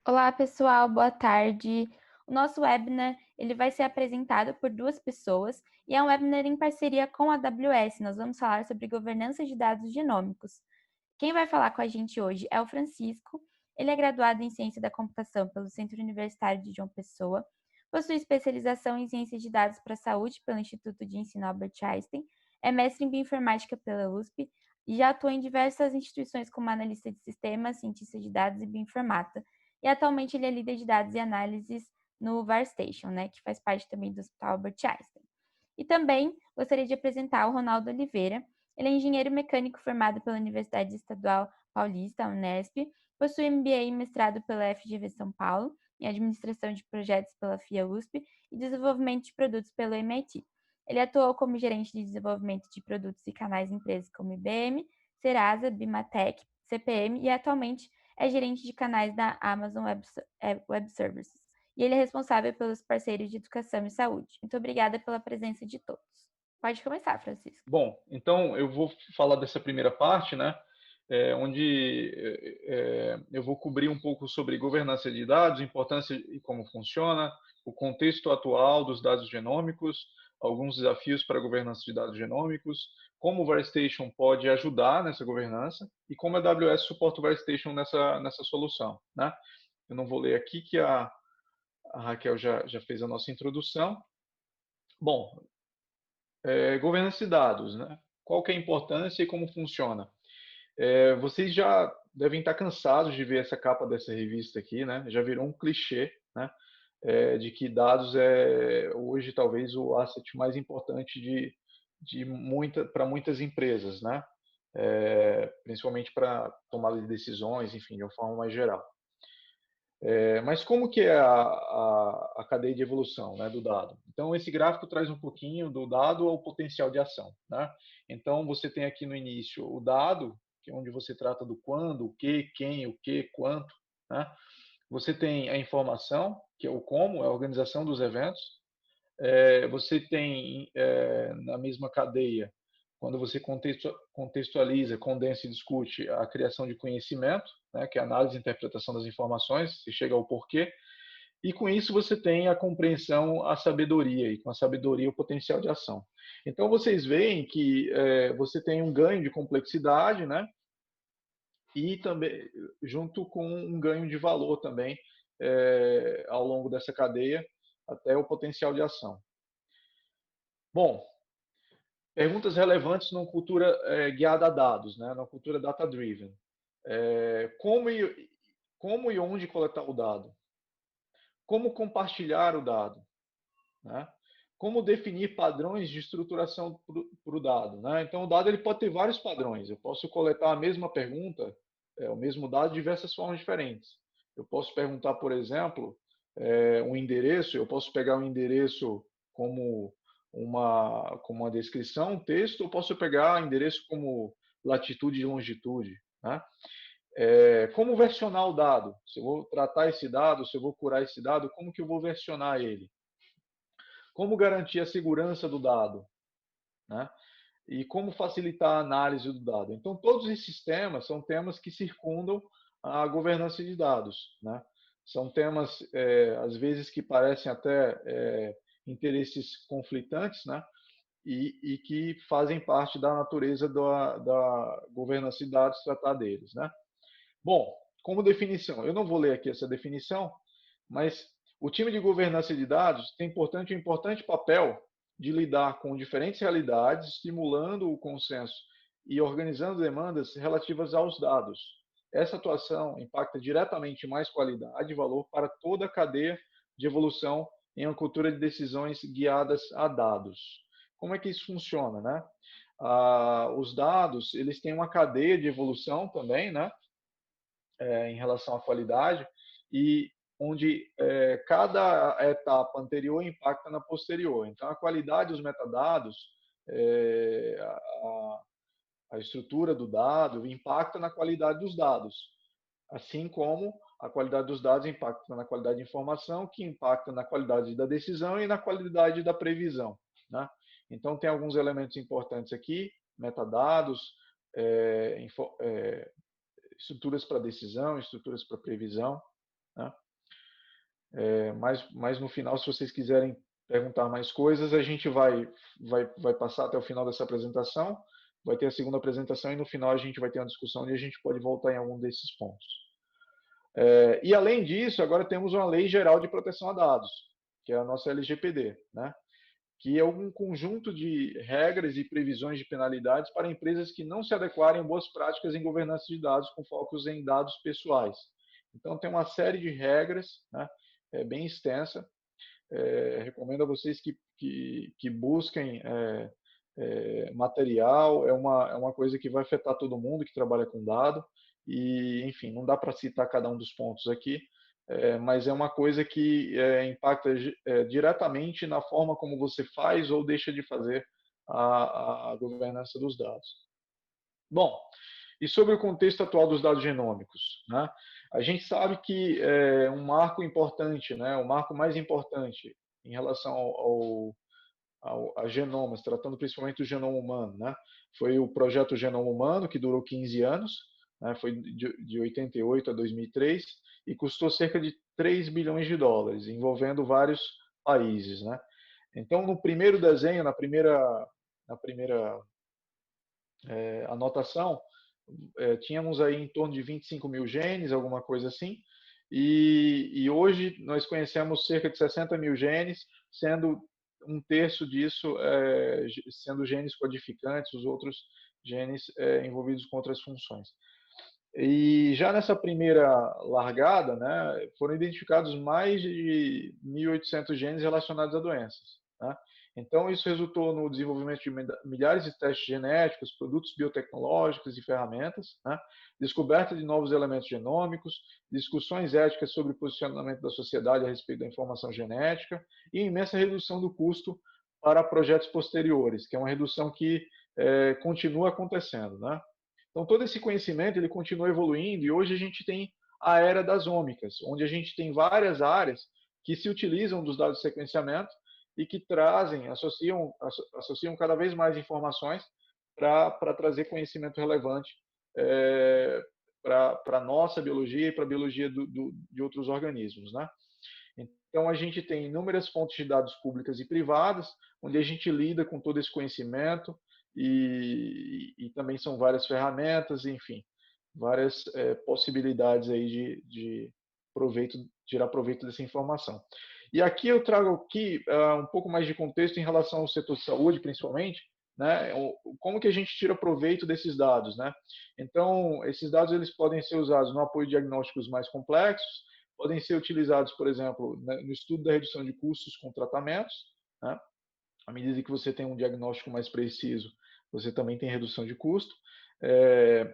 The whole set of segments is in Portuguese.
Olá, pessoal, boa tarde. O nosso webinar, ele vai ser apresentado por duas pessoas e é um webinar em parceria com a AWS. Nós vamos falar sobre governança de dados genômicos. Quem vai falar com a gente hoje é o Francisco. Ele é graduado em Ciência da Computação pelo Centro Universitário de João Pessoa, possui especialização em Ciência de Dados para a Saúde pelo Instituto de Ensino Albert Einstein, é mestre em Bioinformática pela USP e já atua em diversas instituições como analista de sistemas, cientista de dados e bioinformata. E atualmente ele é líder de dados e análises no VarStation, né, que faz parte também do Hospital Albert Einstein. E também gostaria de apresentar o Ronaldo Oliveira. Ele é engenheiro mecânico formado pela Universidade Estadual Paulista, Unesp, possui MBA e mestrado pela FGV São Paulo, em administração de projetos pela FIA USP e desenvolvimento de produtos pelo MIT. Ele atuou como gerente de desenvolvimento de produtos e canais em empresas como IBM, Serasa, Bimatech, CPM e atualmente é gerente de canais da Amazon Web Services. E ele é responsável pelos parceiros de educação e saúde. Muito obrigada pela presença de todos. Pode começar, Francisco. Bom, então eu vou falar dessa primeira parte, né, onde eu vou cobrir um pouco sobre governança de dados, importância e como funciona, o contexto atual dos dados genômicos, alguns desafios para a governança de dados genômicos, como o VarStation pode ajudar nessa governança e como a AWS suporta o VarStation nessa solução, né? Eu não vou ler aqui que a Raquel já fez a nossa introdução. Bom, governança de dados, né? Qual que é a importância e como funciona? Vocês já devem estar cansados de ver essa capa dessa revista aqui, né? Já virou um clichê, né? De que dados é hoje talvez o asset mais importante para muitas empresas, né? Principalmente para tomada de decisões, enfim, de uma forma mais geral. Mas como que é a cadeia de evolução, né, do dado? Então, esse gráfico traz um pouquinho do dado ao potencial de ação, né? Então, você tem aqui no início o dado, que é onde você trata do quando, o que, quem, o que, quanto, né? Você tem a informação, que é o como, é a organização dos eventos. Você tem, na mesma cadeia, quando você contextualiza, condensa e discute a criação de conhecimento, né, que é a análise e interpretação das informações, você chega ao porquê, e com isso você tem a compreensão, a sabedoria, e com a sabedoria o potencial de ação. Então vocês veem que você tem um ganho de complexidade, né, e também junto com um ganho de valor também ao longo dessa cadeia, até o potencial de ação. Bom, perguntas relevantes numa cultura guiada a dados, né? Numa cultura data-driven. Como e onde coletar o dado? Como compartilhar o dado? Né? Como definir padrões de estruturação para o dado? Né? Então, o dado ele pode ter vários padrões. Eu posso coletar a mesma pergunta, o mesmo dado, de diversas formas diferentes. Eu posso perguntar, por exemplo, um endereço, eu posso pegar um endereço como uma descrição, um texto, ou posso pegar endereço como latitude e longitude. Né? Como versionar o dado? Se eu vou tratar esse dado, se eu vou curar esse dado, como que eu vou versionar ele? Como garantir a segurança do dado? Né? E como facilitar a análise do dado? Então, todos esses temas são temas que circundam a governança de dados. Né? São temas, às vezes, que parecem até interesses conflitantes, né? E que fazem parte da natureza da governança de dados tratar deles. Né? Bom, como definição, eu não vou ler aqui essa definição, mas o time de governança de dados tem um importante papel de lidar com diferentes realidades, estimulando o consenso e organizando demandas relativas aos dados. Essa atuação impacta diretamente mais qualidade e valor para toda a cadeia de evolução em uma cultura de decisões guiadas a dados. Como é que isso funciona, né? Os dados, eles têm uma cadeia de evolução também, né? Em relação à qualidade e onde cada etapa anterior impacta na posterior. Então, a qualidade dos metadados, a estrutura do dado impacta na qualidade dos dados, assim como a qualidade dos dados impacta na qualidade de informação, que impacta na qualidade da decisão e na qualidade da previsão. Né? Então, tem alguns elementos importantes aqui, metadados, estruturas para decisão, estruturas para previsão. né? Mas no final, se vocês quiserem perguntar mais coisas, a gente vai passar até o final dessa apresentação, vai ter a segunda apresentação e no final a gente vai ter uma discussão onde a gente pode voltar em algum desses pontos. E além disso, agora temos uma Lei Geral de Proteção a Dados, que é a nossa LGPD, né? Que é um conjunto de regras e previsões de penalidades para empresas que não se adequarem a boas práticas em governança de dados com focos em dados pessoais. Então, tem uma série de regras, né? É bem extensa. Recomendo a vocês que busquem material. É uma coisa que vai afetar todo mundo que trabalha com dado. E, enfim, não dá para citar cada um dos pontos aqui, mas é uma coisa que impacta diretamente na forma como você faz ou deixa de fazer a governança dos dados. Bom, e sobre o contexto atual dos dados genômicos, né? A gente sabe que um marco importante, né, o marco mais importante em relação a genomas, tratando principalmente do genoma humano, né, foi o projeto Genoma Humano, que durou 15 anos, né, foi de 88 a 2003, e custou cerca de 3 bilhões de dólares, envolvendo vários países, né. Então, no primeiro desenho, na primeira anotação, tínhamos aí em torno de 25 mil genes, alguma coisa assim, e hoje nós conhecemos cerca de 60 mil genes, sendo um terço disso sendo genes codificantes, os outros genes envolvidos com outras funções. E já nessa primeira largada, né, foram identificados mais de 1.800 genes relacionados a doenças, né? Então, isso resultou no desenvolvimento de milhares de testes genéticos, produtos biotecnológicos e ferramentas, né? Descoberta de novos elementos genômicos, discussões éticas sobre o posicionamento da sociedade a respeito da informação genética e imensa redução do custo para projetos posteriores, que é uma redução que continua acontecendo, né? Então, todo esse conhecimento ele continua evoluindo e hoje a gente tem a era das ômicas, onde a gente tem várias áreas que se utilizam dos dados de sequenciamento e que trazem, associam cada vez mais informações para trazer conhecimento relevante para a nossa biologia e para a biologia de outros organismos, né? Então, a gente tem inúmeras fontes de dados públicas e privadas, onde a gente lida com todo esse conhecimento e também são várias ferramentas, enfim, várias possibilidades aí de tirar proveito dessa informação. E aqui eu trago aqui um pouco mais de contexto em relação ao setor de saúde, principalmente, né? Como que a gente tira proveito desses dados, né? Então, esses dados eles podem ser usados no apoio de diagnósticos mais complexos, podem ser utilizados, por exemplo, no estudo da redução de custos com tratamentos, né? À medida que você tem um diagnóstico mais preciso, você também tem redução de custo.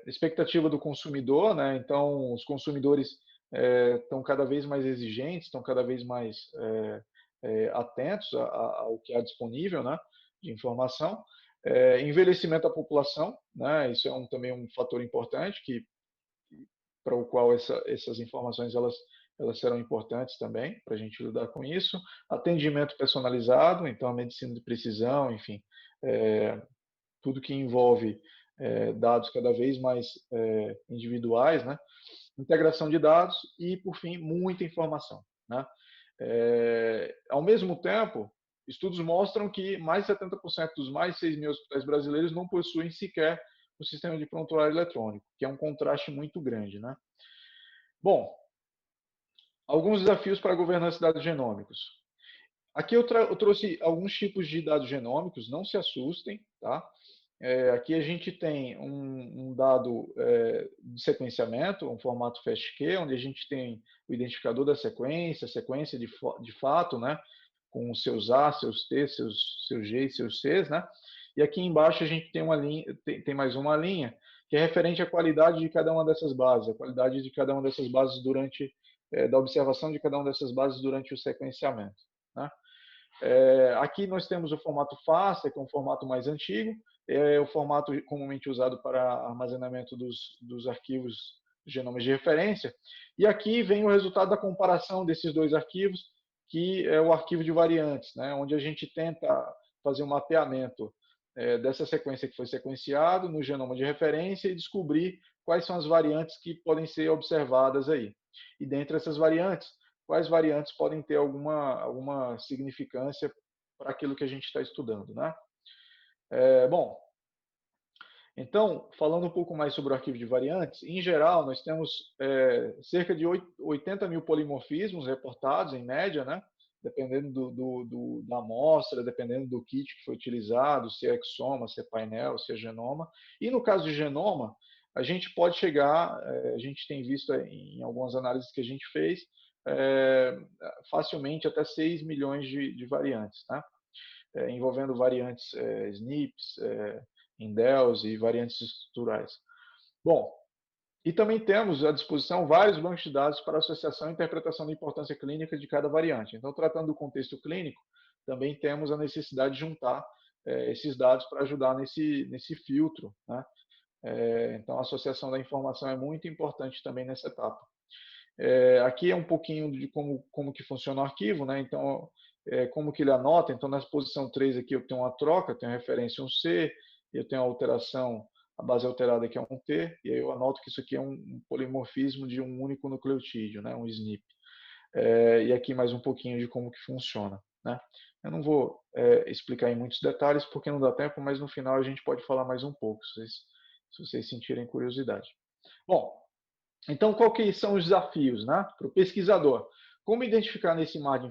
Expectativa do consumidor, né? Então, os consumidores estão cada vez mais exigentes, estão cada vez mais atentos ao que há disponível, né? De informação. Envelhecimento da população, né? Isso é também um fator importante para o qual essas informações elas serão importantes também para a gente lidar com isso. Atendimento personalizado, então a medicina de precisão, enfim, tudo que envolve dados cada vez mais individuais, né? Integração de dados e, por fim, muita informação, né? Ao mesmo tempo, estudos mostram que mais de 70% dos mais de 6 mil hospitais brasileiros não possuem sequer o sistema de prontuário eletrônico, que é um contraste muito grande, né? Bom, alguns desafios para a governança de dados genômicos. Aqui eu trouxe alguns tipos de dados genômicos, não se assustem, tá? Aqui a gente tem um dado de sequenciamento, um formato FASTQ, onde a gente tem o identificador da sequência, a sequência de fato, né? Com os seus A, seus T, seus G e seus Cs, né? E aqui embaixo a gente tem uma linha, tem mais uma linha, que é referente à qualidade de cada uma dessas bases, a qualidade de cada uma dessas bases da observação de cada uma dessas bases durante o sequenciamento, né? Aqui nós temos o formato FASTA, que é um formato mais antigo, é o formato comumente usado para armazenamento dos arquivos de genomas de referência. E aqui vem o resultado da comparação desses dois arquivos, que é o arquivo de variantes, né, onde a gente tenta fazer um mapeamento dessa sequência que foi sequenciado no genoma de referência e descobrir quais são as variantes que podem ser observadas aí. E dentre essas variantes, quais variantes podem ter alguma significância para aquilo que a gente está estudando, né? Bom, então, falando um pouco mais sobre o arquivo de variantes, em geral, nós temos cerca de 80 mil polimorfismos reportados, em média, né? Dependendo da amostra, dependendo do kit que foi utilizado, se é exoma, se é painel, se é genoma. E no caso de genoma, a gente pode chegar, a gente tem visto em algumas análises que a gente fez, facilmente até 6 milhões de variantes, tá? Envolvendo variantes SNPs, indels e variantes estruturais. Bom, e também temos à disposição vários bancos de dados para associação e interpretação da importância clínica de cada variante. Então, tratando do contexto clínico, também temos a necessidade de juntar esses dados para ajudar nesse filtro, né? Então, a associação da informação é muito importante também nessa etapa. Aqui é um pouquinho de como que funciona o arquivo, né? Então, como que ele anota. Então, na posição 3 aqui eu tenho uma troca, tenho a referência um C, eu tenho a alteração, a base alterada aqui é um T, e aí eu anoto que isso aqui é um polimorfismo de um único nucleotídeo, né? Um SNP. E aqui mais um pouquinho de como que funciona, né? Eu não vou explicar em muitos detalhes porque não dá tempo, mas no final a gente pode falar mais um pouco, se vocês sentirem curiosidade. Bom, então, qual que são os desafios, né, para o pesquisador? Como identificar nesse mar de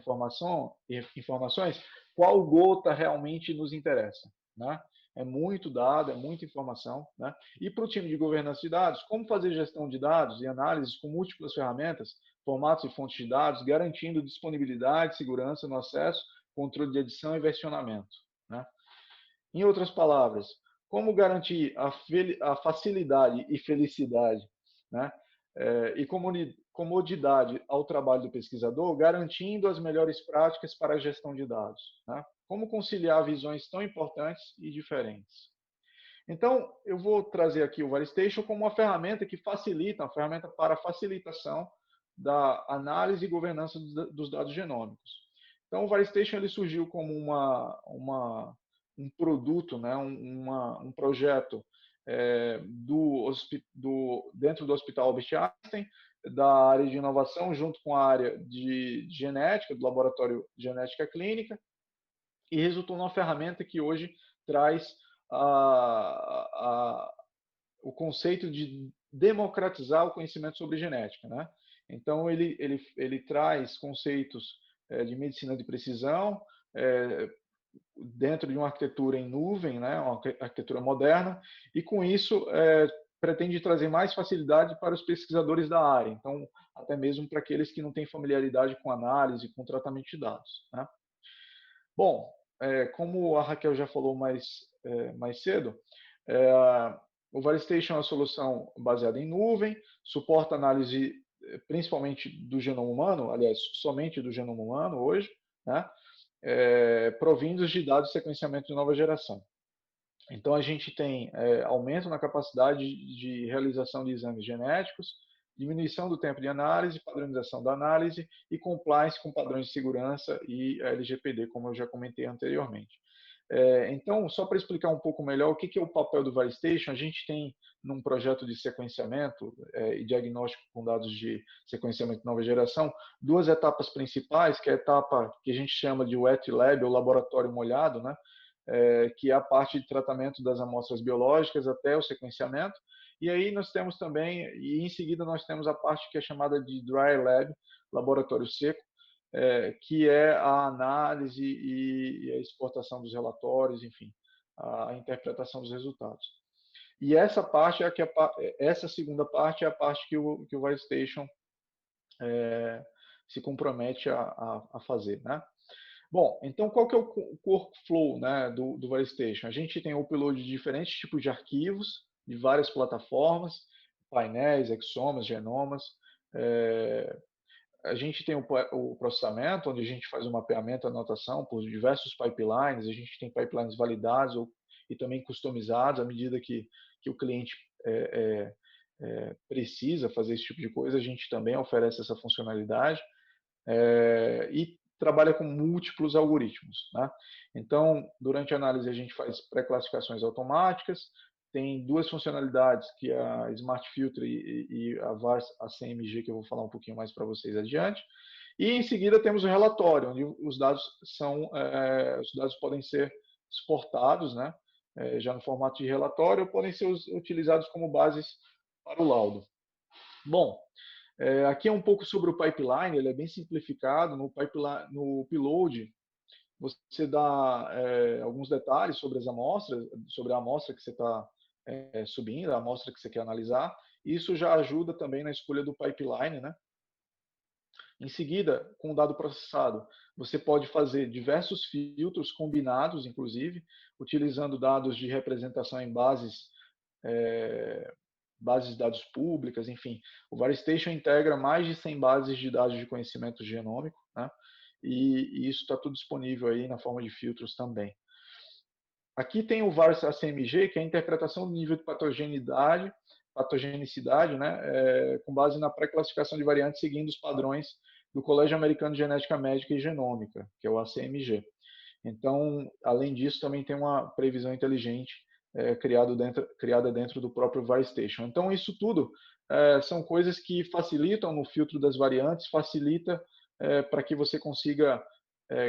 informações qual gota realmente nos interessa, né? É muito dado, é muita informação, né? E para o time de governança de dados, como fazer gestão de dados e análises com múltiplas ferramentas, formatos e fontes de dados, garantindo disponibilidade, segurança no acesso, controle de edição e versionamento, né? Em outras palavras, como garantir a facilidade e felicidade, né? E comodidade ao trabalho do pesquisador, garantindo as melhores práticas para a gestão de dados, né? Como conciliar visões tão importantes e diferentes. Então, eu vou trazer aqui o ValiStation como uma ferramenta que facilita, uma ferramenta para facilitação da análise e governança dos dados genômicos. Então, o ValiStation ele surgiu como um produto, né, um projeto dentro do Hospital Albert Einstein, da área de inovação, junto com a área de genética, do Laboratório de Genética Clínica, e resultou numa ferramenta que hoje traz o conceito de democratizar o conhecimento sobre genética, né? Então, ele traz conceitos de medicina de precisão, dentro de uma arquitetura em nuvem, né, uma arquitetura moderna, e com isso pretende trazer mais facilidade para os pesquisadores da área, então até mesmo para aqueles que não têm familiaridade com análise, com tratamento de dados, né? Bom, como a Raquel já falou mais cedo, o ValiStation é uma solução baseada em nuvem, suporta análise principalmente do genoma humano, aliás, somente do genoma humano hoje, né? Provindos de dados de sequenciamento de nova geração. Então, a gente tem aumento na capacidade de realização de exames genéticos, diminuição do tempo de análise, padronização da análise e compliance com padrões de segurança e LGPD, como eu já comentei anteriormente. Então, só para explicar um pouco melhor o que é o papel do ValiStation, a gente tem num projeto de sequenciamento e diagnóstico com dados de sequenciamento de nova geração, duas etapas principais, que é a etapa que a gente chama de wet lab, ou laboratório molhado, né? Que é a parte de tratamento das amostras biológicas até o sequenciamento. E aí nós temos também, e em seguida nós temos a parte que é chamada de dry lab, laboratório seco, que é a análise e a exportação dos relatórios, enfim, a interpretação dos resultados. E essa parte essa segunda parte é a parte que o ValiStation se compromete a fazer, né? Bom, então qual que é o workflow, né, do ValiStation? A gente tem o upload de diferentes tipos de arquivos, de várias plataformas, painéis, exomas, genomas. A gente tem o processamento, onde a gente faz o mapeamento, anotação por diversos pipelines. A gente tem pipelines validados e também customizados à medida que o cliente precisa fazer esse tipo de coisa. A gente também oferece essa funcionalidade. E trabalha com múltiplos algoritmos, né? Então, durante a análise, a gente faz pré-classificações automáticas, tem duas funcionalidades, que é a Smart Filter e a VARS ACMG, que eu vou falar um pouquinho mais para vocês adiante. E em seguida temos o relatório, onde os dados podem ser exportados, né, já no formato de relatório, ou podem ser utilizados como bases para o laudo. Bom, aqui é um pouco sobre o pipeline, ele é bem simplificado. No upload, você dá alguns detalhes sobre as amostras, sobre a amostra que você está subindo, a amostra que você quer analisar. Isso já ajuda também na escolha do pipeline, né? Em seguida, com o dado processado, você pode fazer diversos filtros combinados, inclusive, utilizando dados de representação em bases de dados públicas, enfim. O VariStation integra mais de 100 bases de dados de conhecimento genômico, né? E isso está tudo disponível aí na forma de filtros também. Aqui tem o VARS ACMG, que é a interpretação do nível de patogenicidade, né, com base na pré-classificação de variantes seguindo os padrões do Colégio Americano de Genética Médica e Genômica, que é o ACMG. Então, além disso, também tem uma previsão inteligente criada dentro do próprio VariStation. Então, isso tudo são coisas que facilitam no filtro das variantes, facilita para que você consiga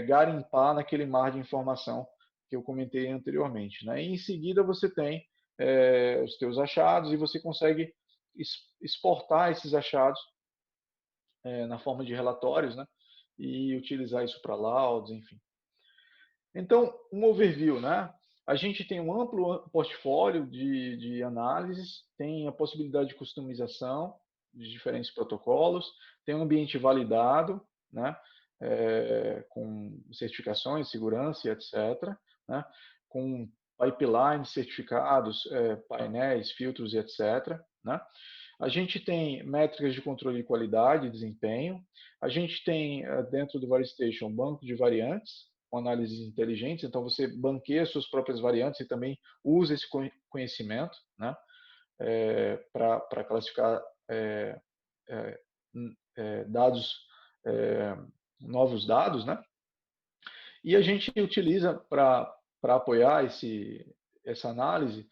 garimpar naquele mar de informação que eu comentei anteriormente, né? E em seguida você tem os teus achados e você consegue exportar esses achados na forma de relatórios, né? E utilizar isso para laudos, enfim. Então, um overview, né? A gente tem um amplo portfólio de análises, tem a possibilidade de customização de diferentes protocolos, tem um ambiente validado, né? Com certificações, segurança, etc., né? Com pipelines certificados, painéis, filtros, etc., né? A gente tem métricas de controle de qualidade e desempenho. A gente tem, dentro do VariStation, um banco de variantes, com análises inteligentes. Então, você banqueia suas próprias variantes e também usa esse conhecimento, né, para classificar dados, novos dados, né? E a gente utiliza para apoiar essa análise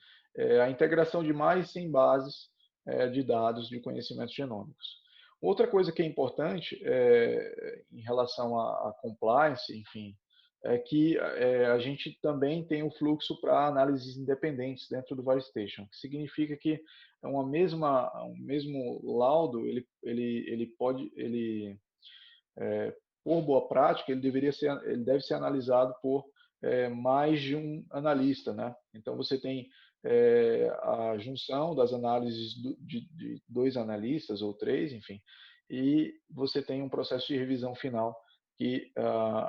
a integração de mais de 100 bases de dados de conhecimentos genômicos. Outra coisa que é importante em relação à compliance, enfim, é que a gente também tem o fluxo para análises independentes dentro do VariStation, que significa que um mesmo laudo, por boa prática, ele deve ser analisado por mais de um analista, né? Então você tem a junção das análises de dois analistas ou três, enfim, e você tem um processo de revisão final que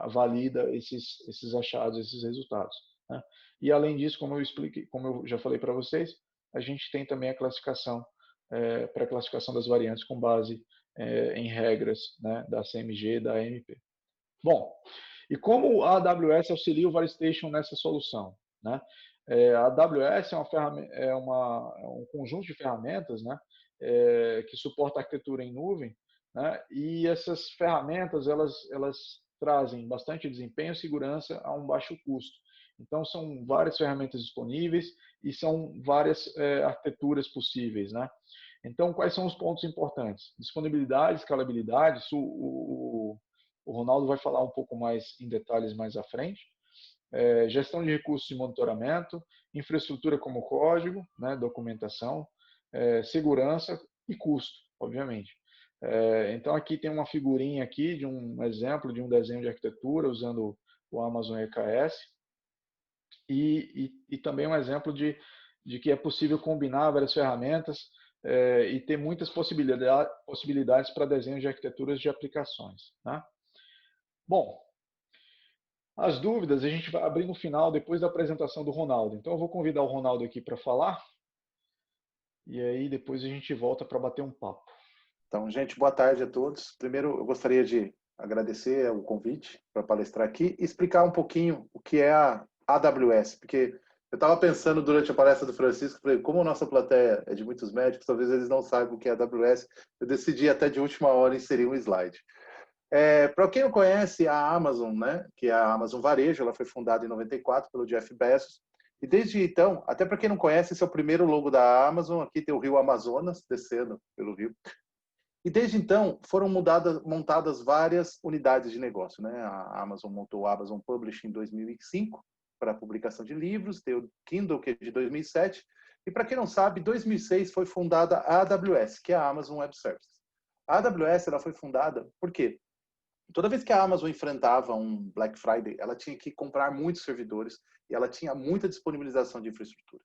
valida esses achados, esses resultados, né? E além disso, como eu já falei para vocês, a gente tem também a classificação, pré-classificação das variantes com base em regras, né, da CMG e da AMP. Bom, e como a AWS auxilia o VariStation nessa solução, né? A AWS é um conjunto de ferramentas, né, que suporta a arquitetura em nuvem, né, e essas ferramentas elas trazem bastante desempenho e segurança a um baixo custo. Então, são várias ferramentas disponíveis e são várias arquiteturas possíveis, né? Então, quais são os pontos importantes? Disponibilidade, escalabilidade, isso o Ronaldo vai falar um pouco mais em detalhes mais à frente. Gestão de recursos de monitoramento, infraestrutura como código, né, documentação, segurança e custo, obviamente. Então, aqui tem uma figurinha aqui de um exemplo de um desenho de arquitetura usando o Amazon EKS e também um exemplo de que é possível combinar várias ferramentas e ter muitas possibilidades para desenho de arquiteturas de aplicações, né? Bom, as dúvidas a gente vai abrir no final, depois da apresentação do Ronaldo. Então eu vou convidar o Ronaldo aqui para falar e aí depois a gente volta para bater um papo. Então, gente, boa tarde a todos. Primeiro, eu gostaria de agradecer o convite para palestrar aqui e explicar um pouquinho o que é a AWS, porque eu estava pensando durante a palestra do Francisco, como a nossa plateia é de muitos médicos, talvez eles não saibam o que é a AWS, eu decidi até de última hora inserir um slide. Para quem não conhece, a Amazon, né, que é a Amazon Varejo, ela foi fundada em 94 pelo Jeff Bezos, E desde então, até para quem não conhece, esse é o primeiro logo da Amazon. Aqui tem o rio Amazonas, descendo pelo rio. E desde então, foram montadas várias unidades de negócio, né? A Amazon montou o Amazon Publishing em 2005 para publicação de livros, tem o Kindle, que é de 2007. E para quem não sabe, em 2006 foi fundada a AWS, que é a Amazon Web Services. A AWS ela foi fundada por quê? Toda vez que a Amazon enfrentava um Black Friday, ela tinha que comprar muitos servidores e ela tinha muita disponibilização de infraestrutura.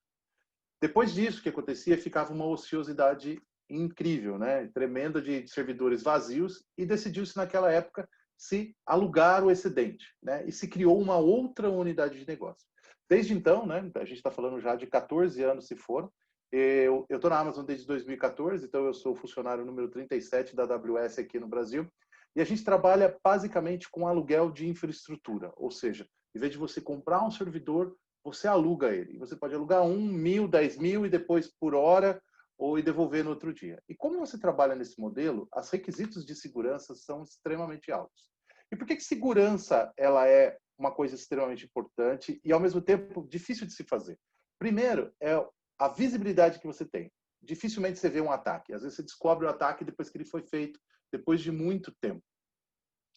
Depois disso, o que acontecia? Ficava uma ociosidade incrível, né? Tremenda de servidores vazios e decidiu-se naquela época se alugar o excedente, né? E se criou uma outra unidade de negócio. Desde então, né? A gente está falando já de 14 anos se foram. Eu estou na Amazon desde 2014, então eu sou funcionário número 37 da AWS aqui no Brasil. E a gente trabalha basicamente com aluguel de infraestrutura, ou seja, em vez de você comprar um servidor, você aluga ele. Você pode alugar 1.000, 10.000 e depois por hora ou devolver no outro dia. E como você trabalha nesse modelo, os requisitos de segurança são extremamente altos. E por que segurança ela é uma coisa extremamente importante e ao mesmo tempo difícil de se fazer? Primeiro é a visibilidade que você tem. Dificilmente você vê um ataque. Às vezes você descobre o ataque depois que ele foi feito, depois de muito tempo.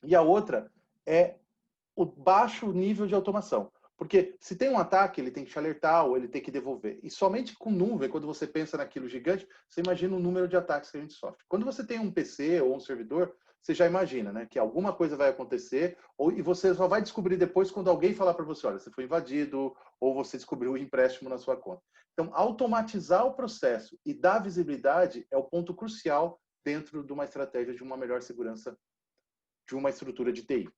E a outra é o baixo nível de automação. Porque se tem um ataque, ele tem que te alertar ou ele tem que devolver. E somente com nuvem, quando você pensa naquilo gigante, você imagina o número de ataques que a gente sofre. Quando você tem um PC ou um servidor, você já imagina, né, que alguma coisa vai acontecer e você só vai descobrir depois quando alguém falar para você, olha, você foi invadido ou você descobriu um empréstimo na sua conta. Então, automatizar o processo e dar visibilidade é o ponto crucial dentro de uma estratégia de uma melhor segurança de uma estrutura de TI.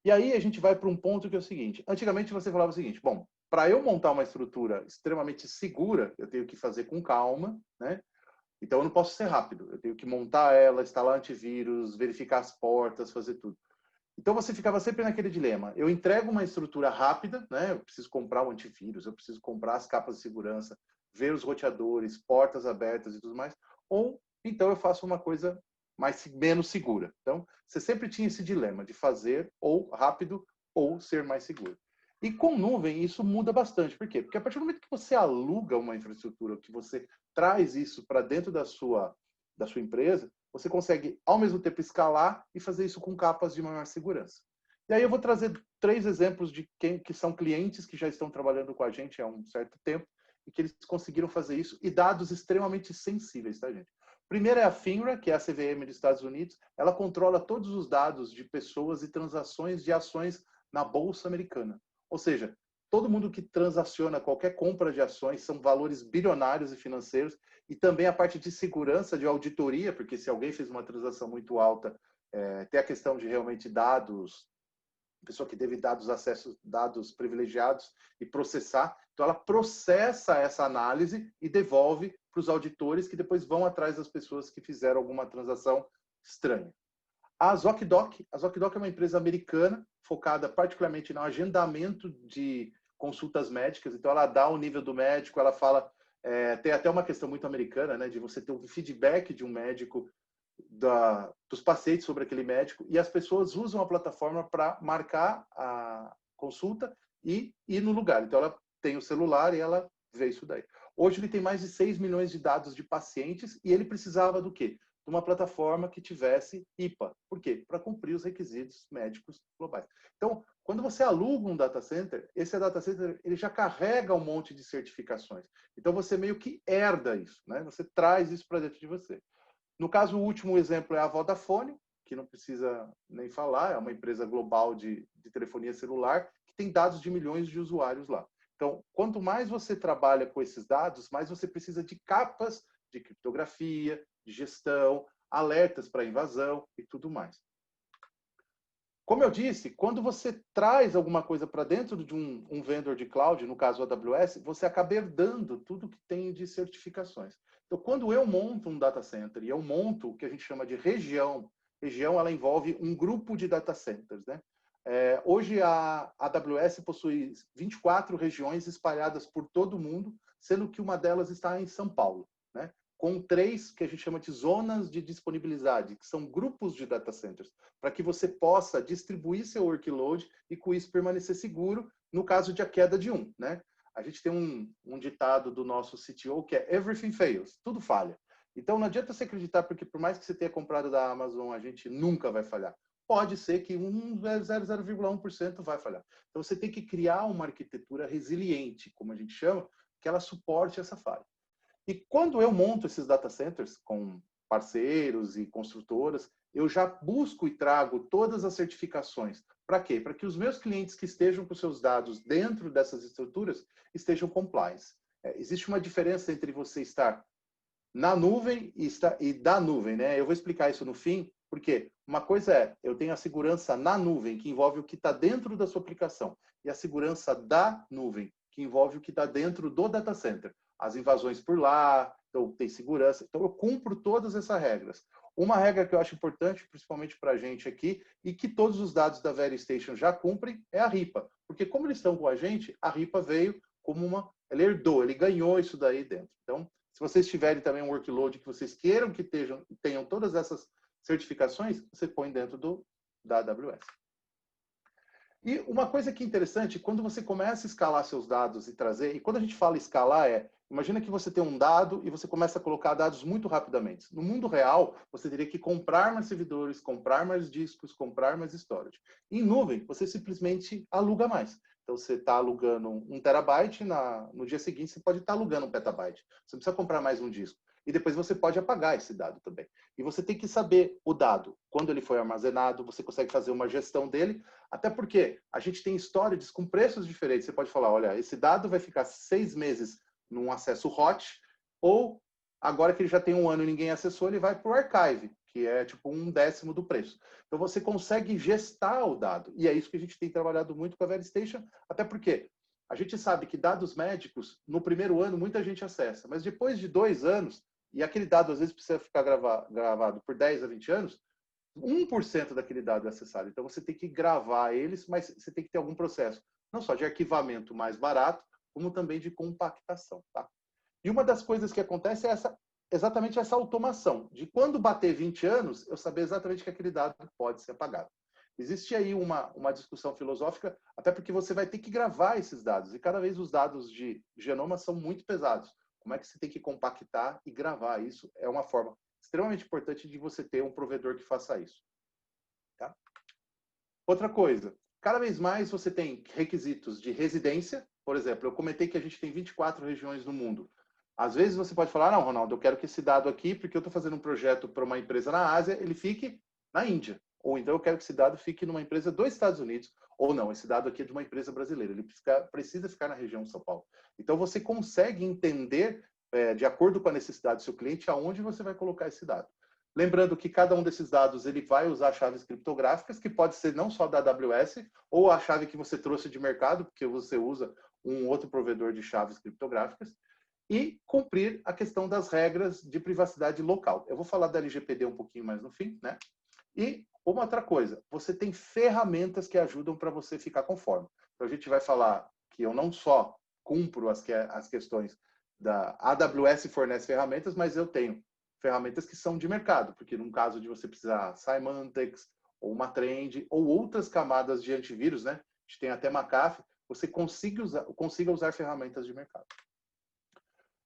E aí a gente vai para um ponto que é o seguinte. Antigamente você falava o seguinte, bom, para eu montar uma estrutura extremamente segura, eu tenho que fazer com calma, né? Então eu não posso ser rápido. Eu tenho que montar ela, instalar antivírus, verificar as portas, fazer tudo. Então você ficava sempre naquele dilema. Eu entrego uma estrutura rápida, né? Eu preciso comprar o antivírus, eu preciso comprar as capas de segurança, ver os roteadores, portas abertas e tudo mais. Ou então eu faço uma coisa menos segura. Então, você sempre tinha esse dilema de fazer ou rápido ou ser mais seguro. E com nuvem, isso muda bastante. Por quê? Porque a partir do momento que você aluga uma infraestrutura, que você traz isso para dentro da sua empresa, você consegue, ao mesmo tempo, escalar e fazer isso com capas de maior segurança. E aí eu vou trazer 3 exemplos de que são clientes que já estão trabalhando com a gente há um certo tempo e que eles conseguiram fazer isso e dados extremamente sensíveis, tá, gente? Primeiro é a FINRA, que é a CVM dos Estados Unidos. Ela controla todos os dados de pessoas e transações de ações na Bolsa Americana. Ou seja, todo mundo que transaciona qualquer compra de ações são valores bilionários e financeiros. E também a parte de segurança, de auditoria, porque se alguém fez uma transação muito alta, tem a questão de realmente dados, pessoa que teve dados privilegiados e processar. Então, ela processa essa análise e devolve para os auditores que depois vão atrás das pessoas que fizeram alguma transação estranha. A ZocDoc é uma empresa americana focada particularmente no agendamento de consultas médicas. Então, ela dá o nível do médico, ela fala... tem até uma questão muito americana, né, de você ter um feedback de um médico dos pacientes sobre aquele médico, e as pessoas usam a plataforma para marcar a consulta e ir no lugar. Então, ela tem o celular e ela vê isso daí. Hoje, ele tem mais de 6 milhões de dados de pacientes e ele precisava do quê? De uma plataforma que tivesse IPA. Por quê? Para cumprir os requisitos médicos globais. Então, quando você aluga um data center, esse data center ele já carrega um monte de certificações. Então, você meio que herda isso, né? Você traz isso para dentro de você. No caso, o último exemplo é a Vodafone, que não precisa nem falar, é uma empresa global de telefonia celular, que tem dados de milhões de usuários lá. Então, quanto mais você trabalha com esses dados, mais você precisa de capas de criptografia, de gestão, alertas para invasão e tudo mais. Como eu disse, quando você traz alguma coisa para dentro de um vendor de cloud, no caso a AWS, você acaba herdando tudo que tem de certificações. Então, quando eu monto um data center e eu monto o que a gente chama de região, ela envolve um grupo de data centers, né? Hoje a AWS possui 24 regiões espalhadas por todo o mundo, sendo que uma delas está em São Paulo, né? Com 3 que a gente chama de zonas de disponibilidade, que são grupos de data centers, para que você possa distribuir seu workload e com isso permanecer seguro no caso de a queda de um, né? A gente tem um ditado do nosso CTO que é everything fails, tudo falha. Então não adianta você acreditar, porque por mais que você tenha comprado da Amazon, a gente nunca vai falhar. Pode ser que 0,1% vai falhar. Então você tem que criar uma arquitetura resiliente, como a gente chama, que ela suporte essa falha. E quando eu monto esses data centers com parceiros e construtoras, eu já busco e trago todas as certificações. Para quê? Para que os meus clientes que estejam com seus dados dentro dessas estruturas estejam compliance. Existe uma diferença entre você estar na nuvem e da nuvem, né? Eu vou explicar isso no fim, porque uma coisa é, eu tenho a segurança na nuvem, que envolve o que está dentro da sua aplicação, e a segurança da nuvem, que envolve o que está dentro do data center. As invasões por lá, então tem segurança. Então eu cumpro todas essas regras. Uma regra que eu acho importante, principalmente para a gente aqui, e que todos os dados da VeriStation já cumprem, é a RIPA. Porque como eles estão com a gente, a RIPA veio como ele herdou, ele ganhou isso daí dentro. Então, se vocês tiverem também um workload que vocês queiram que tenham todas essas certificações, você põe dentro da AWS. E uma coisa que é interessante, quando você começa a escalar seus dados e trazer, e quando a gente fala escalar imagina que você tem um dado e você começa a colocar dados muito rapidamente. No mundo real, você teria que comprar mais servidores, comprar mais discos, comprar mais storage. Em nuvem, você simplesmente aluga mais. Então, você está alugando 1 terabyte, no dia seguinte você pode estar alugando 1 petabyte. Você não precisa comprar mais um disco. E depois você pode apagar esse dado também. E você tem que saber o dado, quando ele foi armazenado, você consegue fazer uma gestão dele, até porque a gente tem storages com preços diferentes. Você pode falar, olha, esse dado vai ficar 6 meses num acesso hot, ou agora que ele já tem 1 ano e ninguém acessou, ele vai para o archive, que é tipo 1/10 do preço. Então você consegue gestar o dado. E é isso que a gente tem trabalhado muito com a VeriStation, até porque a gente sabe que dados médicos, no primeiro ano, muita gente acessa, mas depois de 2 anos, e aquele dado às vezes precisa ficar gravado por 10 a 20 anos, 1% daquele dado é acessado. Então você tem que gravar eles, mas você tem que ter algum processo, não só de arquivamento mais barato, como também de compactação. Tá? E uma das coisas que acontece é exatamente essa automação, de quando bater 20 anos, eu saber exatamente que aquele dado pode ser apagado. Existe aí uma discussão filosófica, até porque você vai ter que gravar esses dados, e cada vez os dados de genoma são muito pesados. Como é que você tem que compactar e gravar isso? É uma forma extremamente importante de você ter um provedor que faça isso. Tá? Outra coisa, cada vez mais você tem requisitos de residência. Por exemplo, eu comentei que a gente tem 24 regiões no mundo. Às vezes você pode falar, não, Ronaldo, eu quero que esse dado aqui, porque eu estou fazendo um projeto para uma empresa na Ásia, ele fique na Índia. Ou então eu quero que esse dado fique numa empresa dos Estados Unidos. Ou não, esse dado aqui é de uma empresa brasileira. Ele precisa ficar na região de São Paulo. Então você consegue entender, de acordo com a necessidade do seu cliente, aonde você vai colocar esse dado. Lembrando que cada um desses dados ele vai usar chaves criptográficas, que pode ser não só da AWS, ou a chave que você trouxe de mercado, porque você usa um outro provedor de chaves criptográficas, e cumprir a questão das regras de privacidade local. Eu vou falar da LGPD um pouquinho mais no fim, né? E uma outra coisa, você tem ferramentas que ajudam para você ficar conforme. Então a gente vai falar que eu não só cumpro as questões da AWS fornece ferramentas, mas eu tenho ferramentas que são de mercado, porque num caso de você precisar Symantec, ou uma Trend, ou outras camadas de antivírus, né? A gente tem até McAfee, você consiga usar ferramentas de mercado.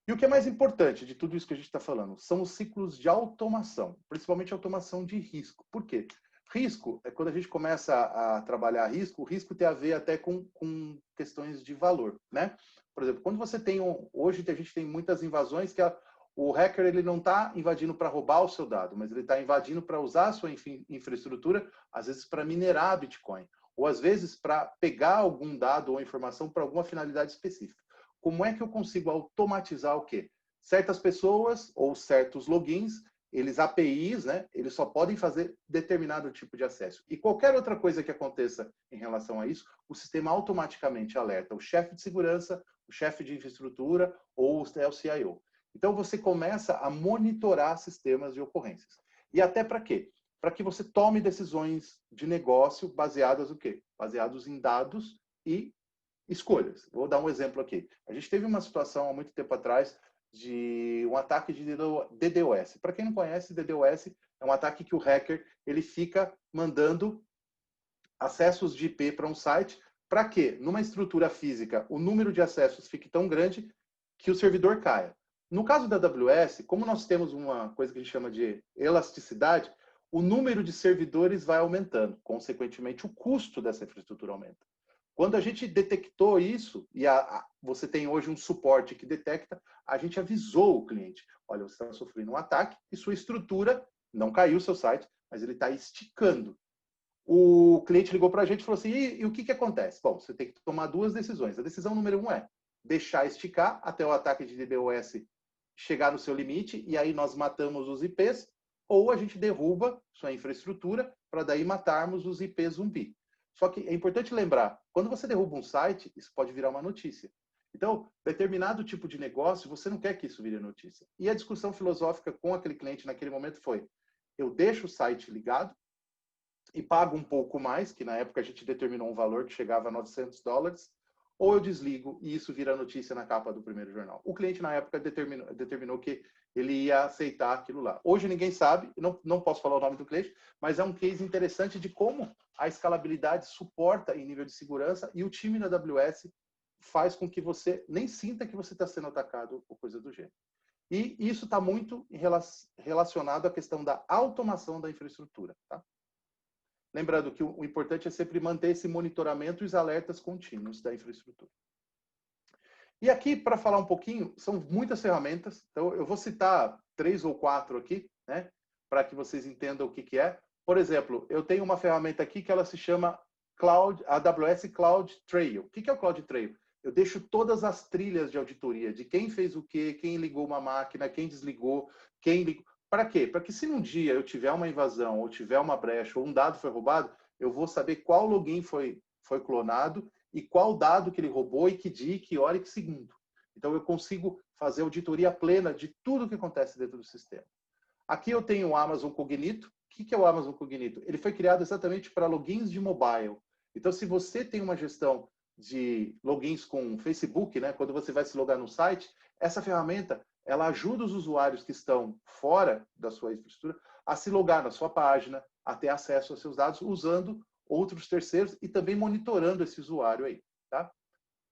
E o que é mais importante de tudo isso que a gente está falando são os ciclos de automação, principalmente automação de risco. Por quê? Risco é quando a gente começa a trabalhar risco, o risco tem a ver até com questões de valor, né? Por exemplo, quando você tem hoje a gente tem muitas invasões que o hacker ele não está invadindo para roubar o seu dado, mas ele está invadindo para usar a sua infraestrutura, às vezes para minerar Bitcoin, ou às vezes para pegar algum dado ou informação para alguma finalidade específica. Como é que eu consigo automatizar o quê? Certas pessoas ou certos logins, eles APIs, né? Eles só podem fazer determinado tipo de acesso. E qualquer outra coisa que aconteça em relação a isso, o sistema automaticamente alerta o chefe de segurança, o chefe de infraestrutura ou o CIO. Então você começa a monitorar sistemas de ocorrências. E até para quê? Para que você tome decisões de negócio baseadas no quê? Baseados em dados e escolhas. Vou dar um exemplo aqui. A gente teve uma situação há muito tempo atrás de um ataque de DDoS. Para quem não conhece, DDoS é um ataque que o hacker ele fica mandando acessos de IP para um site para que, numa estrutura física, o número de acessos fique tão grande que o servidor caia. No caso da AWS, como nós temos uma coisa que a gente chama de elasticidade, o número de servidores vai aumentando. Consequentemente, o custo dessa infraestrutura aumenta. Quando a gente detectou isso, e você tem hoje um suporte que detecta, a gente avisou o cliente. Olha, você está sofrendo um ataque e sua estrutura, não caiu o seu site, mas ele está esticando. O cliente ligou para a gente e falou assim, e o que acontece? Bom, você tem que tomar duas decisões. A decisão número 1 é deixar esticar até o ataque de DDoS chegar no seu limite, e aí nós matamos os IPs, ou a gente derruba sua infraestrutura para daí matarmos os IPs zumbi. Só que é importante lembrar, quando você derruba um site, isso pode virar uma notícia. Então, determinado tipo de negócio, você não quer que isso vire notícia. E a discussão filosófica com aquele cliente naquele momento foi, eu deixo o site ligado e pago um pouco mais, que na época a gente determinou um valor que chegava a $900, ou eu desligo e isso vira notícia na capa do primeiro jornal. O cliente, na época, determinou que ele ia aceitar aquilo lá. Hoje ninguém sabe, não posso falar o nome do cliente, mas é um case interessante de como a escalabilidade suporta em nível de segurança e o time da AWS faz com que você nem sinta que você está sendo atacado ou coisa do gênero. E isso está muito relacionado à questão da automação da infraestrutura. Tá? Lembrando que o importante é sempre manter esse monitoramento e os alertas contínuos da infraestrutura. E aqui, para falar um pouquinho, são muitas ferramentas. Então, eu vou citar 3 ou 4 aqui, né, para que vocês entendam o que é. Por exemplo, eu tenho uma ferramenta aqui que ela se chama AWS Cloud Trail. O que é o Cloud Trail? Eu deixo todas as trilhas de auditoria, de quem fez o quê, quem ligou uma máquina, quem desligou, quem ligou. Para quê? Para que se num dia eu tiver uma invasão, ou tiver uma brecha, ou um dado foi roubado, eu vou saber qual login foi clonado e qual dado que ele roubou e que dia, que hora e que segundo. Então eu consigo fazer auditoria plena de tudo que acontece dentro do sistema. Aqui eu tenho o Amazon Cognito. O que é o Amazon Cognito? Ele foi criado exatamente para logins de mobile. Então se você tem uma gestão de logins com Facebook, né, quando você vai se logar no site, essa ferramenta ela ajuda os usuários que estão fora da sua infraestrutura a se logar na sua página, a ter acesso aos seus dados usando outros terceiros e também monitorando esse usuário aí, tá?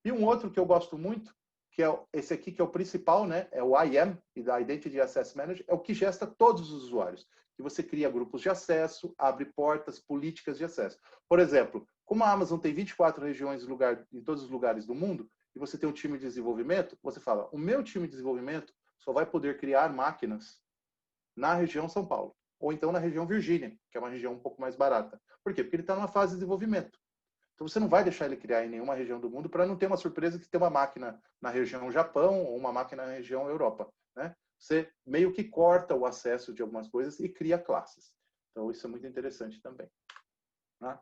E um outro que eu gosto muito, que é esse aqui que é o principal, né? É o IAM, e da Identity Access Manager, é o que gesta todos os usuários. Que você cria grupos de acesso, abre portas, políticas de acesso. Por exemplo, como a Amazon tem 24 regiões em todos os lugares do mundo, e você tem um time de desenvolvimento, você fala, o meu time de desenvolvimento só vai poder criar máquinas na região São Paulo, ou então na região Virgínia, que é uma região um pouco mais barata. Por quê? Porque ele está numa fase de desenvolvimento. Então você não vai deixar ele criar em nenhuma região do mundo para não ter uma surpresa que tem uma máquina na região Japão ou uma máquina na região Europa, né? Você meio que corta o acesso de algumas coisas e cria classes. Então isso é muito interessante também. Né?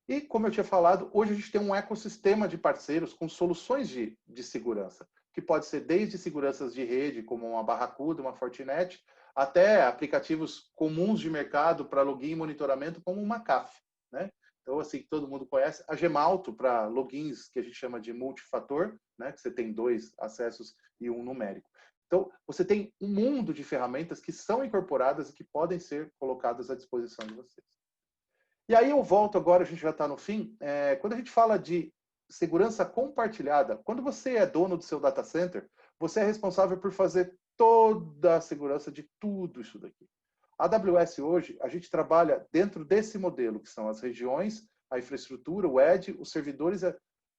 E como eu tinha falado, hoje a gente tem um ecossistema de parceiros com soluções de segurança, que pode ser desde seguranças de rede, como uma Barracuda, uma Fortinet, até aplicativos comuns de mercado para login e monitoramento, como uma CAF, né? Então, assim, todo mundo conhece. A Gemalto, para logins que a gente chama de multifator, né? Que você tem 2 acessos e um numérico. Então, você tem um mundo de ferramentas que são incorporadas e que podem ser colocadas à disposição de vocês. E aí eu volto agora, a gente já está no fim. Quando a gente fala de segurança compartilhada, quando você é dono do seu data center, você é responsável por fazer toda a segurança de tudo isso daqui. A AWS hoje, a gente trabalha dentro desse modelo, que são as regiões, a infraestrutura, o edge, os servidores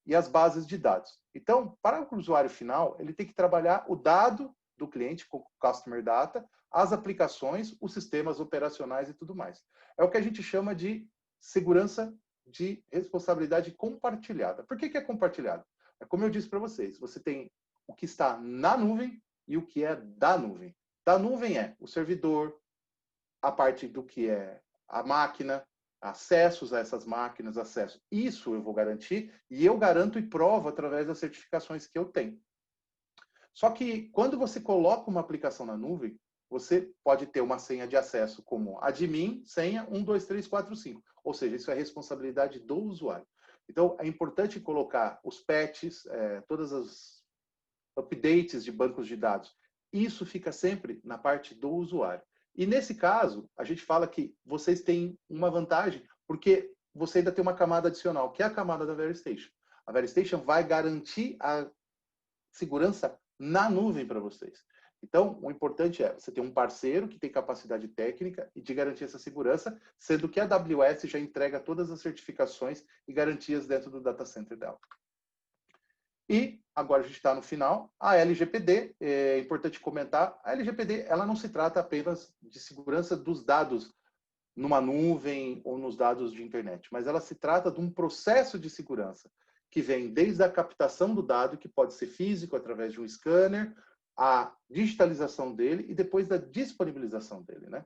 e as bases de dados. Então, para o usuário final, ele tem que trabalhar o dado do cliente, com Customer Data, as aplicações, os sistemas operacionais e tudo mais. É o que a gente chama de segurança de responsabilidade compartilhada. Por que é compartilhado? É como eu disse para vocês, você tem o que está na nuvem e o que é da nuvem. Da nuvem é o servidor, a parte do que é a máquina, acessos a essas máquinas, acesso. Isso eu vou garantir e eu garanto e provo através das certificações que eu tenho. Só que quando você coloca uma aplicação na nuvem, você pode ter uma senha de acesso como admin, senha 12345. Ou seja, isso é responsabilidade do usuário. Então, é importante colocar os patches, todas as updates de bancos de dados. Isso fica sempre na parte do usuário. E nesse caso, a gente fala que vocês têm uma vantagem, porque você ainda tem uma camada adicional, que é a camada da VeriStation. A VeriStation vai garantir a segurança na nuvem para vocês. Então, o importante é você ter um parceiro que tem capacidade técnica e de garantir essa segurança, sendo que a AWS já entrega todas as certificações e garantias dentro do data center dela. E agora a gente está no final. A LGPD, é importante comentar, a LGPD ela não se trata apenas de segurança dos dados numa nuvem ou nos dados de internet, mas ela se trata de um processo de segurança que vem desde a captação do dado, que pode ser físico através de um scanner, a digitalização dele e depois da disponibilização dele, né?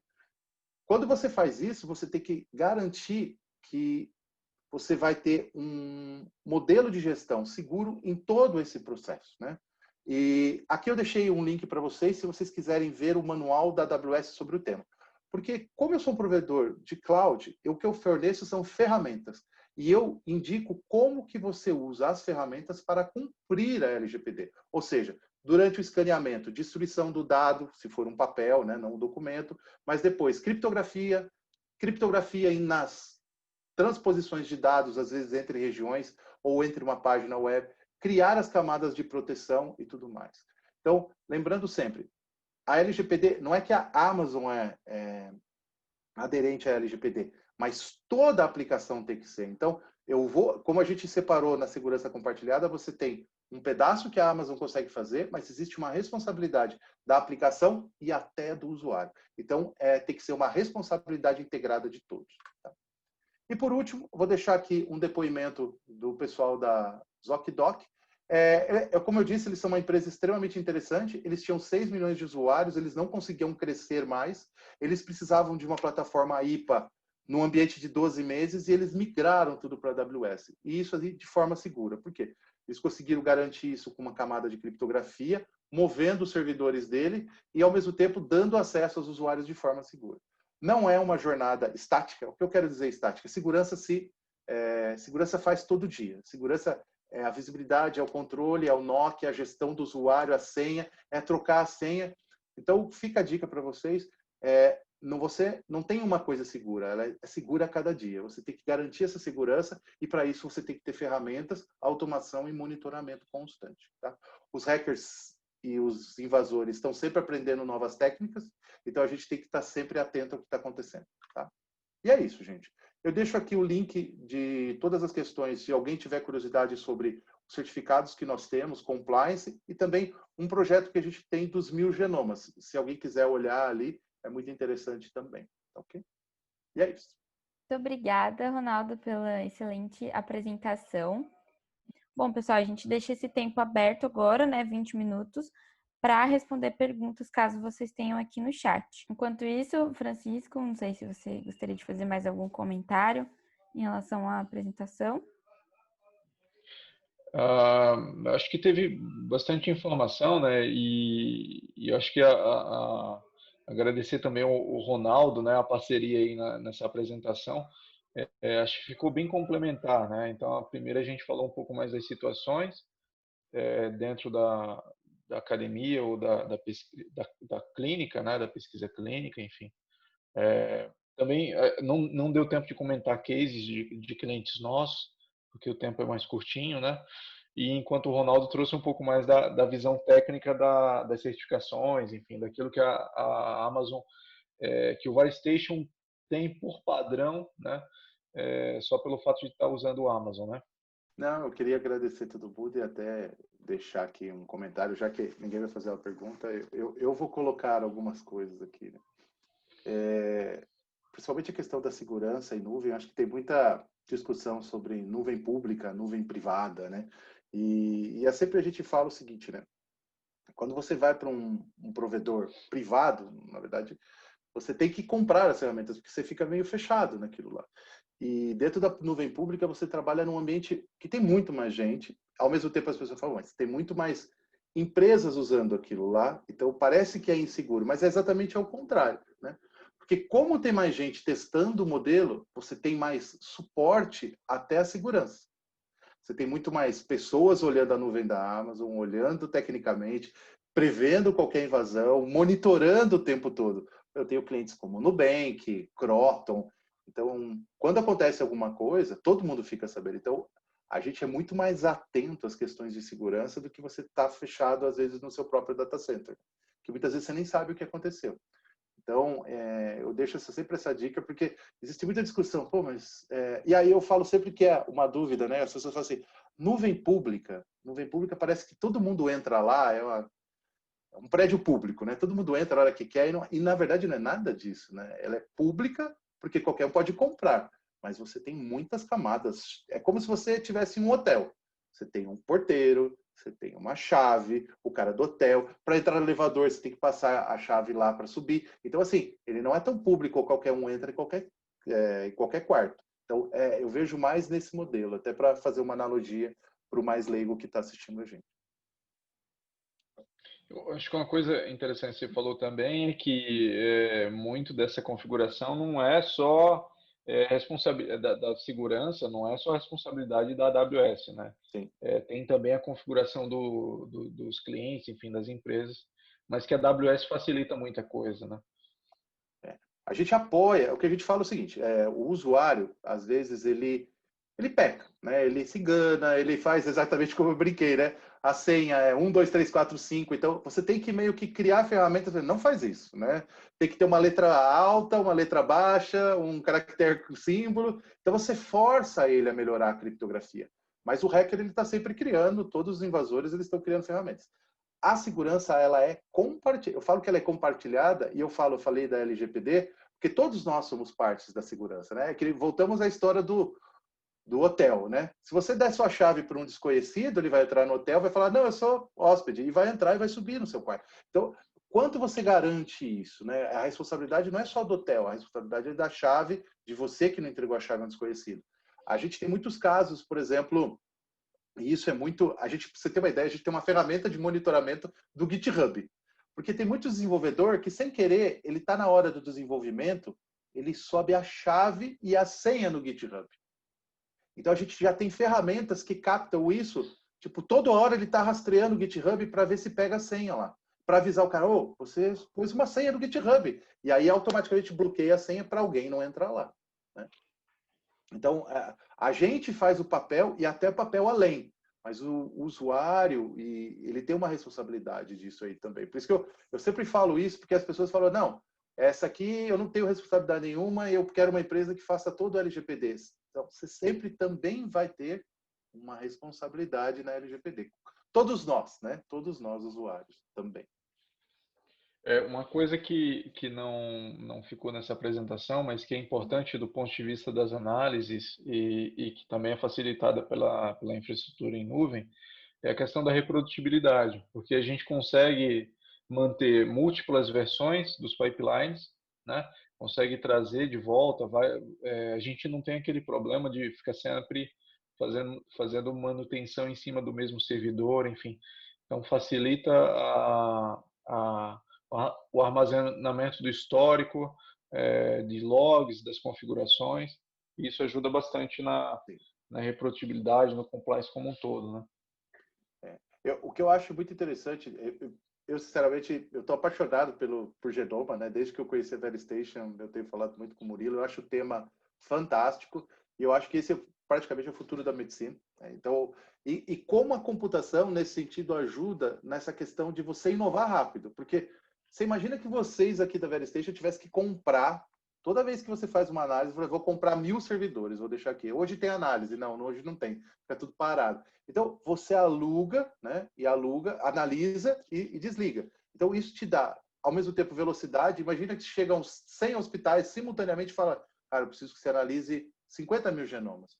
Quando você faz isso, você tem que garantir que você vai ter um modelo de gestão seguro em todo esse processo, né? E aqui eu deixei um link para vocês, se vocês quiserem ver o manual da AWS sobre o tema. Porque como eu sou um provedor de cloud, o que eu forneço são ferramentas. E eu indico como que você usa as ferramentas para cumprir a LGPD. Ou seja, durante o escaneamento, destruição do dado, se for um papel, né, não um documento, mas depois criptografia nas transposições de dados, às vezes entre regiões ou entre uma página web, criar as camadas de proteção e tudo mais. Então, lembrando sempre, a LGPD, não é que a Amazon é aderente à LGPD, mas toda a aplicação tem que ser. Então, como a gente separou na segurança compartilhada, você tem um pedaço que a Amazon consegue fazer, mas existe uma responsabilidade da aplicação e até do usuário. Então, tem que ser uma responsabilidade integrada de todos. Tá? E, por último, vou deixar aqui um depoimento do pessoal da ZocDoc. Como eu disse, eles são uma empresa extremamente interessante. Eles tinham 6 milhões de usuários, eles não conseguiam crescer mais. Eles precisavam de uma plataforma IPA no ambiente de 12 meses e eles migraram tudo para a AWS. E isso ali de forma segura. Por quê? Eles conseguiram garantir isso com uma camada de criptografia, movendo os servidores dele e, ao mesmo tempo, dando acesso aos usuários de forma segura. Não é uma jornada estática. O que eu quero dizer estática? Segurança faz todo dia. Segurança é a visibilidade, é o controle, é o NOC, é a gestão do usuário, a senha, é trocar a senha. Então, fica a dica para vocês. Você não tem uma coisa segura, ela é segura a cada dia. Você tem que garantir essa segurança e, para isso, você tem que ter ferramentas, automação e monitoramento constante. Tá? Os hackers e os invasores estão sempre aprendendo novas técnicas, então a gente tem que estar sempre atento ao que está acontecendo. Tá? E é isso, gente. Eu deixo aqui o link de todas as questões, se alguém tiver curiosidade sobre os certificados que nós temos, compliance, e também um projeto que a gente tem dos 1000 genomas. Se alguém quiser olhar ali, é muito interessante também. Ok? E é isso. Muito obrigada, Ronaldo, pela excelente apresentação. Bom, pessoal, a gente deixa esse tempo aberto agora, né, 20 minutos, para responder perguntas, caso vocês tenham aqui no chat. Enquanto isso, Francisco, não sei se você gostaria de fazer mais algum comentário em relação à apresentação. Acho que teve bastante informação, né, e eu acho que agradecer também o Ronaldo, né, a parceria aí nessa apresentação. Acho que ficou bem complementar, né? Então, a primeira a gente falou um pouco mais das situações dentro da academia ou da clínica, né? Da pesquisa clínica, enfim. Também não deu tempo de comentar cases de clientes nossos, porque o tempo é mais curtinho, né? E enquanto o Ronaldo trouxe um pouco mais da visão técnica das certificações, enfim, daquilo que a Amazon, que o VeriStation tem por padrão, né? Só pelo fato de estar usando o Amazon, né? Não, eu queria agradecer todo mundo e até deixar aqui um comentário, já que ninguém vai fazer a pergunta, eu vou colocar algumas coisas aqui, né? Principalmente a questão da segurança em nuvem, acho que tem muita discussão sobre nuvem pública, nuvem privada, né? E é sempre a gente fala o seguinte, né? Quando você vai para um provedor privado, na verdade, você tem que comprar as ferramentas, porque você fica meio fechado naquilo lá. E dentro da nuvem pública, você trabalha num ambiente que tem muito mais gente. Ao mesmo tempo, as pessoas falam, mas tem muito mais empresas usando aquilo lá, então parece que é inseguro, mas é exatamente ao contrário, né? Porque como tem mais gente testando o modelo, você tem mais suporte até a segurança. Você tem muito mais pessoas olhando a nuvem da Amazon, olhando tecnicamente, prevendo qualquer invasão, monitorando o tempo todo. Eu tenho clientes como Nubank, Croton. Então, quando acontece alguma coisa, todo mundo fica sabendo. Então, a gente é muito mais atento às questões de segurança do que você está fechado, às vezes, no seu próprio data center, que muitas vezes você nem sabe o que aconteceu. Então, eu deixo sempre essa dica, porque existe muita discussão. Pô, mas... E aí eu falo sempre que é uma dúvida, né? As pessoas falam assim, nuvem pública parece que todo mundo entra lá, é um prédio público, né? Todo mundo entra a hora que quer e na verdade não é nada disso, né? Ela é pública porque qualquer um pode comprar, mas você tem muitas camadas. É como se você tivesse um hotel. Você tem um porteiro, você tem uma chave, o cara do hotel. Para entrar no elevador, você tem que passar a chave lá para subir. Então, assim, ele não é tão público, qualquer um entra em qualquer quarto. Então, eu vejo mais nesse modelo, até para fazer uma analogia para o mais leigo que está assistindo a gente. Eu acho que uma coisa interessante que você falou também é que muito dessa configuração não é só responsabilidade da segurança, não é só responsabilidade da AWS, né? Sim. Tem também a configuração dos clientes, enfim, das empresas, mas que a AWS facilita muita coisa, né? A gente apoia, o que a gente fala é o seguinte, o usuário, às vezes, ele peca, né? Ele se engana, ele faz exatamente como eu brinquei, né? A senha é 1, 2, 3, 4, 5. Então, você tem que meio que criar ferramentas. Não faz isso, né? Tem que ter uma letra alta, uma letra baixa, um caractere símbolo. Então, você força ele a melhorar a criptografia. Mas o hacker, ele está sempre criando, todos os invasores, eles estão criando ferramentas. A segurança, ela é compartilhada. Eu falo que ela é compartilhada, e eu falei da LGPD, porque todos nós somos partes da segurança, né? Voltamos à história do hotel, né? Se você der sua chave para um desconhecido, ele vai entrar no hotel, vai falar, não, eu sou hóspede, e vai entrar e vai subir no seu quarto. Então, quanto você garante isso, né? A responsabilidade não é só do hotel, a responsabilidade é da chave, de você que não entregou a chave a um desconhecido. A gente tem muitos casos, por exemplo, e isso é muito... pra você ter uma ideia, a gente tem uma ferramenta de monitoramento do GitHub. Porque tem muito desenvolvedor que, sem querer, ele está na hora do desenvolvimento, ele sobe a chave e a senha no GitHub. Então, a gente já tem ferramentas que captam isso. Tipo, toda hora ele está rastreando o GitHub para ver se pega a senha lá. Para avisar o cara, você pôs uma senha no GitHub. E aí, automaticamente, bloqueia a senha para alguém não entrar lá. Né? Então, a gente faz o papel e até papel além. Mas o usuário, ele tem uma responsabilidade disso aí também. Por isso que eu sempre falo isso, porque as pessoas falam, não, essa aqui eu não tenho responsabilidade nenhuma, eu quero uma empresa que faça todo o LGPD. Então, você sempre também vai ter uma responsabilidade na LGPD. Todos nós, né? Todos nós, usuários, também. Uma coisa que não ficou nessa apresentação, mas que é importante do ponto de vista das análises e que também é facilitada pela infraestrutura em nuvem, é a questão da reprodutibilidade, porque a gente consegue manter múltiplas versões dos pipelines, né? Consegue trazer de volta, a gente não tem aquele problema de ficar sempre fazendo manutenção em cima do mesmo servidor, enfim. Então, facilita o armazenamento do histórico, de logs, das configurações. E isso ajuda bastante na reprodutibilidade, no compliance como um todo, né? O que eu acho muito interessante, eu sinceramente, eu estou apaixonado por Genoma, né? Desde que eu conheci a VeriStation, eu tenho falado muito com o Murilo, eu acho o tema fantástico e eu acho que esse é praticamente o futuro da medicina. Né? Então, e como a computação, nesse sentido, ajuda nessa questão de você inovar rápido, porque você imagina que vocês aqui da VeriStation tivessem que comprar, toda vez que você faz uma análise, vou comprar 1000 servidores, vou deixar aqui. Hoje tem análise, não, hoje não tem, fica tudo parado. Então, você aluga, né? E aluga, analisa e desliga. Então, isso te dá, ao mesmo tempo, velocidade. Imagina que chegam 100 hospitais simultaneamente e fala, cara, eu preciso que você analise 50 mil genomas.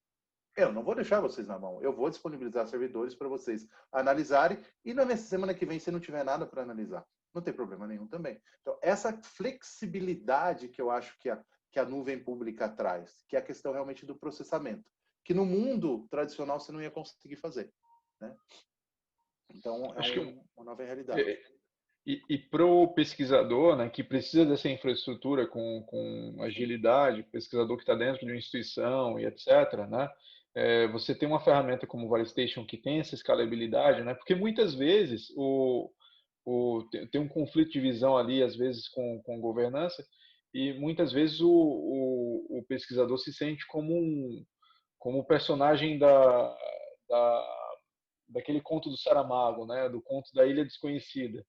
Eu não vou deixar vocês na mão. Eu vou disponibilizar servidores para vocês analisarem e na semana que vem, se não tiver nada para analisar, não tem problema nenhum também. Então, essa flexibilidade que eu acho que a nuvem pública traz, que é a questão realmente do processamento, que no mundo tradicional você não ia conseguir fazer. Né? Então, uma nova realidade. E para o pesquisador, né, que precisa dessa infraestrutura com agilidade, pesquisador que está dentro de uma instituição e etc., né, você tem uma ferramenta como o VeriStation que tem essa escalabilidade, né, porque muitas vezes tem um conflito de visão ali, às vezes, com governança, e muitas vezes o pesquisador se sente como o personagem daquele conto do Saramago, né, do conto da Ilha Desconhecida,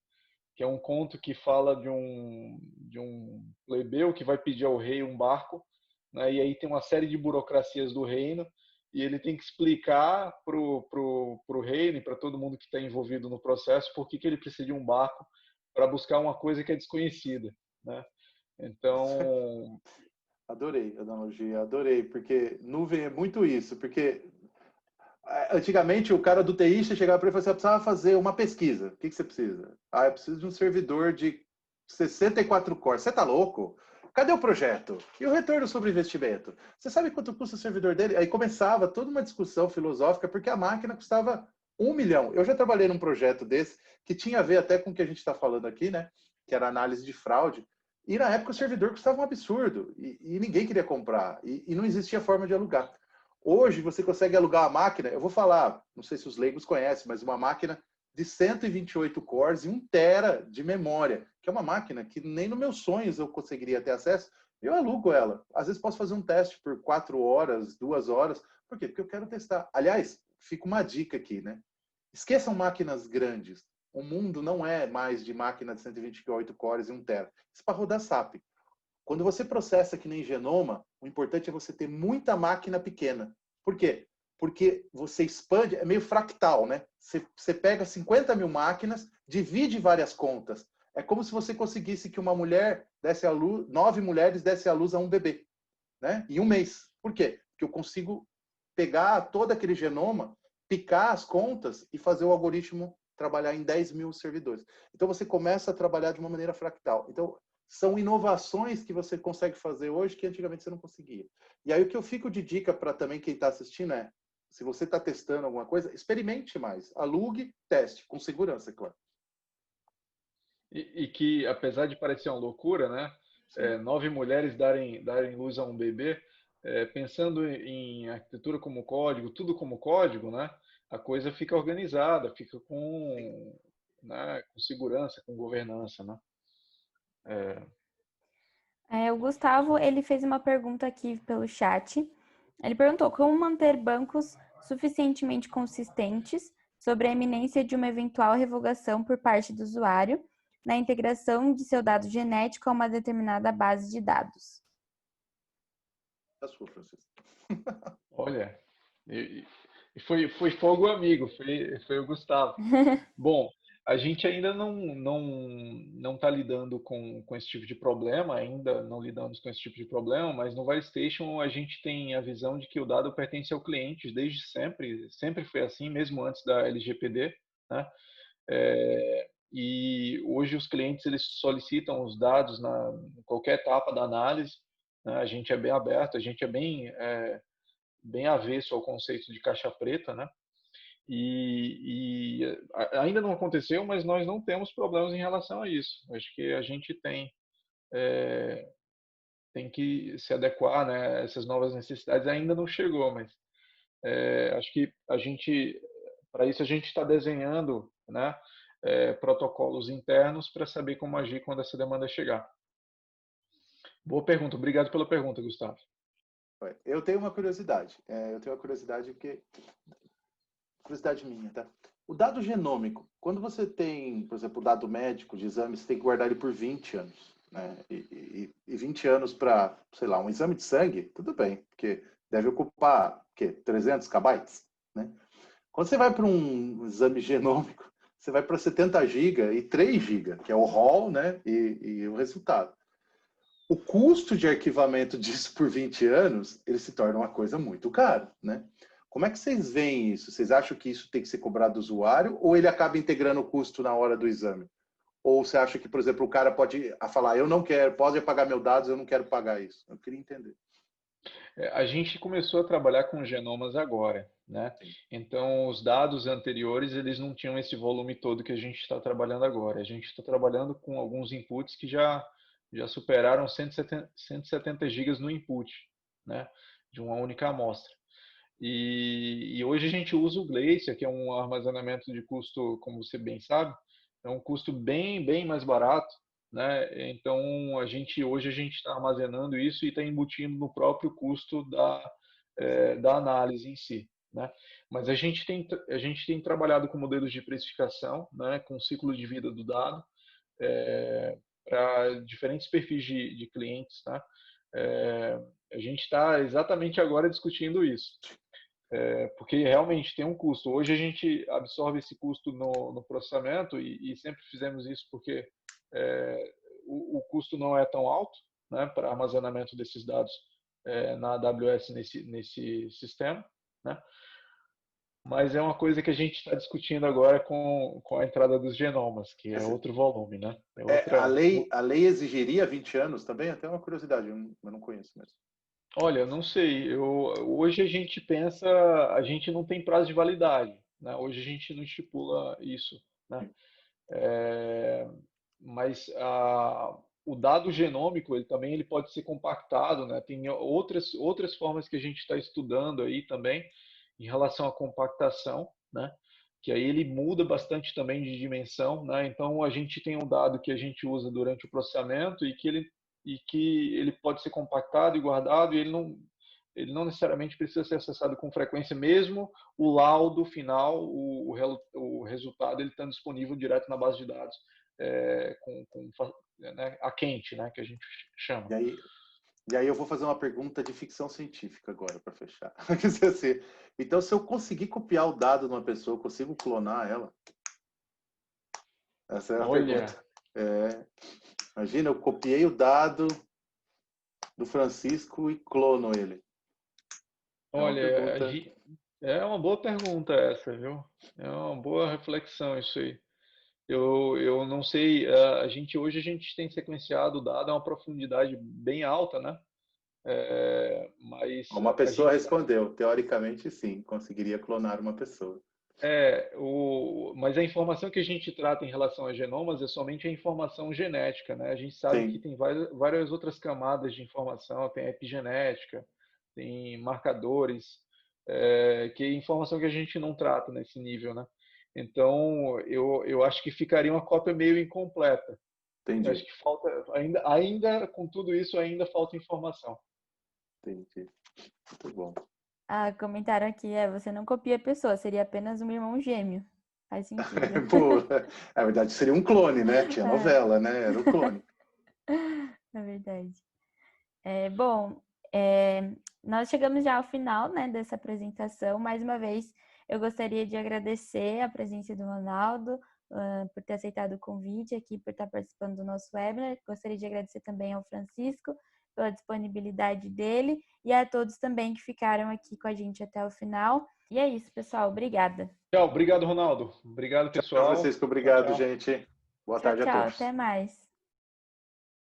que é um conto que fala de um plebeu que vai pedir ao rei um barco, né, e aí tem uma série de burocracias do reino, e ele tem que explicar pro reino e para todo mundo que está envolvido no processo por que ele precisa de um barco para buscar uma coisa que é desconhecida, né? Então, adorei a analogia, adorei, porque nuvem é muito isso, porque antigamente o cara do TI chegava para ele e falava assim, eu precisava fazer uma pesquisa. O que você precisa? Ah, eu preciso de um servidor de 64 cores. Você tá louco? Cadê o projeto? E o retorno sobre investimento? Você sabe quanto custa o servidor dele? Aí começava toda uma discussão filosófica, porque a máquina custava 1 milhão. Eu já trabalhei num projeto desse, que tinha a ver até com o que a gente está falando aqui, né? Que era análise de fraude. E na época o servidor custava um absurdo. E ninguém queria comprar. E não existia forma de alugar. Hoje você consegue alugar a máquina, eu vou falar, não sei se os leigos conhecem, mas uma máquina de 128 cores e 1 tera de memória, que é uma máquina que nem nos meus sonhos eu conseguiria ter acesso, eu alugo ela. Às vezes posso fazer um teste por 4 horas, 2 horas. Por quê? Porque eu quero testar. Aliás, fica uma dica aqui, né? Esqueçam máquinas grandes. O mundo não é mais de máquina de 128 cores e 1 tera. Isso para rodar SAP. Quando você processa que nem genoma, o importante é você ter muita máquina pequena. Por quê? Porque você expande, é meio fractal, né? Você pega 50 mil máquinas, divide várias contas. É como se você conseguisse que uma mulher desse à luz, 9 mulheres dessem à luz a um bebê, né? Em um mês. Por quê? Porque eu consigo pegar todo aquele genoma, picar as contas e fazer o algoritmo trabalhar em 10 mil servidores. Então você começa a trabalhar de uma maneira fractal. Então, são inovações que você consegue fazer hoje que antigamente você não conseguia. E aí o que eu fico de dica para também quem está assistindo é, se você está testando alguma coisa, experimente mais. Alugue, teste, com segurança, é claro. E que, apesar de parecer uma loucura, né? 9 mulheres darem luz a um bebê, pensando em arquitetura como código, tudo como código, né? A coisa fica organizada, fica né, com segurança, com governança, né? O Gustavo, ele fez uma pergunta aqui pelo chat. Ele perguntou como manter bancos suficientemente consistentes sobre a iminência de uma eventual revogação por parte do usuário na integração de seu dado genético a uma determinada base de dados. É sua, Francisco. Olha, foi fogo amigo, foi o Gustavo. Bom, a gente ainda não está lidando com esse tipo de problema, ainda não lidamos com esse tipo de problema, mas no ValiStation a gente tem a visão de que o dado pertence ao cliente desde sempre foi assim, mesmo antes da LGPD, né? E hoje os clientes eles solicitam os dados em qualquer etapa da análise, né? A gente é bem aberto, a gente é bem avesso ao conceito de caixa preta, né? E ainda não aconteceu, mas nós não temos problemas em relação a isso. Acho que a gente tem que se adequar, né, a essas novas necessidades. Ainda não chegou, mas acho que para isso a gente está desenhando, né, protocolos internos para saber como agir quando essa demanda chegar. Boa pergunta, obrigado pela pergunta, Gustavo. Eu tenho uma curiosidade. Porque curiosidade minha, tá? O dado genômico, quando você tem, por exemplo, o dado médico de exame, você tem que guardar ele por 20 anos, né? E 20 anos para, sei lá, um exame de sangue, tudo bem, porque deve ocupar, o quê? 300 KB, né? Quando você vai para um exame genômico, você vai para 70 GB e 3 GB, que é o ROL, né? E o resultado. O custo de arquivamento disso por 20 anos, ele se torna uma coisa muito cara, né? Como é que vocês veem isso? Vocês acham que isso tem que ser cobrado do usuário ou ele acaba integrando o custo na hora do exame? Ou você acha que, por exemplo, o cara pode falar, eu não quero, pode apagar meus dados, eu não quero pagar isso? Eu queria entender. A gente começou a trabalhar com genomas agora, né? Então, os dados anteriores, eles não tinham esse volume todo que a gente está trabalhando agora. A gente está trabalhando com alguns inputs que já superaram 170 gigas no input, né? De uma única amostra. E hoje a gente usa o Glacier, que é um armazenamento de custo, como você bem sabe, é um custo bem mais barato, né? Então hoje a gente está armazenando isso e está embutindo no próprio custo da análise em si, né? Mas a gente tem trabalhado com modelos de precificação, né, com ciclo de vida do dado, para diferentes perfis de clientes, tá? A gente está exatamente agora discutindo isso, porque realmente tem um custo. Hoje a gente absorve esse custo no processamento e sempre fizemos isso porque o custo não é tão alto, né, para armazenamento desses dados na AWS nesse sistema, né? Mas é uma coisa que a gente está discutindo agora com a entrada dos genomas, que é outro volume, né? A lei exigiria 20 anos também? Até uma curiosidade, eu não conheço mesmo. Olha, não sei. Hoje a gente pensa, a gente não tem prazo de validade, né? Hoje a gente não estipula isso, né? Mas o dado genômico, ele pode ser compactado, né? Tem outras formas que a gente está estudando aí também em relação à compactação, né? Que aí ele muda bastante também de dimensão, né? Então a gente tem um dado que a gente usa durante o processamento e que ele pode ser compactado e guardado e ele não necessariamente precisa ser acessado com frequência, mesmo o laudo final, o resultado, ele está disponível direto na base de dados, né, a quente, né, que a gente chama. E aí eu vou fazer uma pergunta de ficção científica agora, para fechar. Então, se eu conseguir copiar o dado de uma pessoa, eu consigo clonar ela? Essa é a pergunta. Imagina, eu copiei o dado do Francisco e clono ele. Olha, é uma boa pergunta essa, viu? É uma boa reflexão isso aí. Eu não sei, hoje a gente tem sequenciado o dado a uma profundidade bem alta, né? Mas uma pessoa respondeu, teoricamente sim, conseguiria clonar uma pessoa. Mas a informação que a gente trata em relação a genomas é somente a informação genética, né? A gente sabe que tem várias outras camadas de informação, tem a epigenética, tem marcadores, que é informação que a gente não trata nesse nível, né? Então, eu acho que ficaria uma cópia meio incompleta. Entendi. Eu acho que falta, ainda com tudo isso, ainda falta informação. Entendi. Muito bom. Comentaram aqui, você não copia a pessoa, seria apenas um irmão gêmeo. Faz sentido. Pô, na verdade, seria um clone, né? Tinha novela, né? Era o clone. É verdade. Bom, nós chegamos já ao final, né, dessa apresentação. Mais uma vez, eu gostaria de agradecer a presença do Ronaldo, por ter aceitado o convite aqui, por estar participando do nosso webinar. Gostaria de agradecer também ao Francisco pela disponibilidade dele e a todos também que ficaram aqui com a gente até o final. E é isso, pessoal. Obrigada. Tchau. Obrigado, Ronaldo. Obrigado, pessoal. Tchau, Francisco. Obrigado, gente. Boa tarde a todos. Até mais.